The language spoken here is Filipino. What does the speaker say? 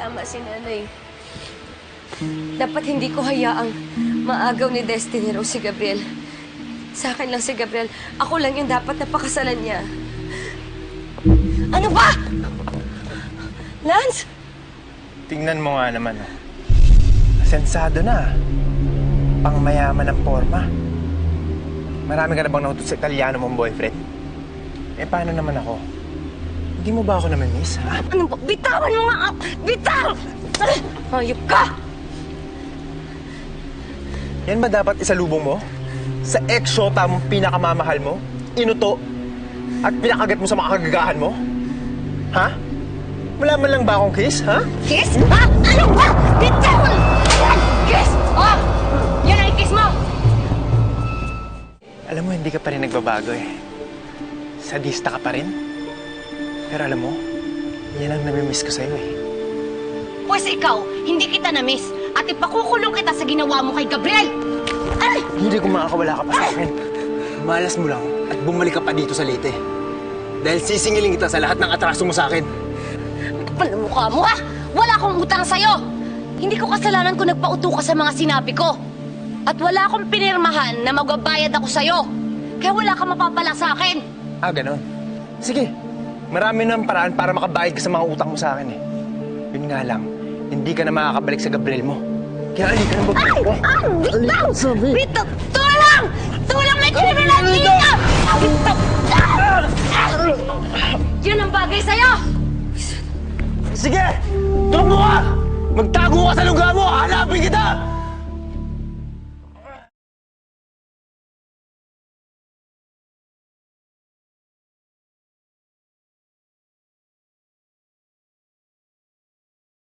Tama si nanay. Dapat hindi ko hayaang maagaw ni Destiny Rose si Gabriel. Sa akin lang si Gabriel. Ako lang yung dapat napakasalan niya. Ano ba? Lance? Tingnan mo nga naman, oh. Sensado na. Pangmayaman ng forma. Marami ka na bang nautot sa Italiano mong boyfriend? Eh, paano naman ako? Hindi mo ba ako namimiss, ha? Ano ba? Bitawan mo nga! Bitaw! Hayop ka! Yan ba dapat isalubong mo? Sa ex-shota mong pinakamamahal mo? Inuto? At pinakagat mo sa mga kagagahan mo? Ha? Wala man lang ba akong kiss, ha? Kiss? Ha? Ano ba? Bitawan! Ayan! Kiss! Oh! Yan ang kiss mo! Alam mo, hindi ka pa rin nagbabago eh. Sadista ka pa rin. Pero alam mo, yan ang namimiss ko sa'yo eh. Pues ikaw, hindi kita na-miss at ipakukulong kita sa ginawa mo kay Gabriel! Ay! Hindi ko makakawala ka pa sa akin. Malas mo lang at bumalik ka pa dito sa Leyte. Dahil sisingilin kita sa lahat ng atraso mo sa akin. Ang kapal na mukha mo, ha? Wala akong utang sa'yo! Hindi ko kasalanan kung nagpauto ka sa mga sinabi ko. At wala akong pinirmahan na magbabayad ako sa'yo. Kaya wala kang mapapala sa akin. Ah, ganon. Sige, marami ng paraan para makabayad ka sa mga utang mo sa akin eh. Yun nga lang, hindi ka na makakabalik sa Gabriel mo. Kaya alika ng babae ko. Bitaw! Bitaw! Tulang! Tulang na kriminal dito! Bitaw! Yun ang bagay sa'yo! Sige! Tulong mo ka! Magtago ka sa lugar mo! Hanapin kita!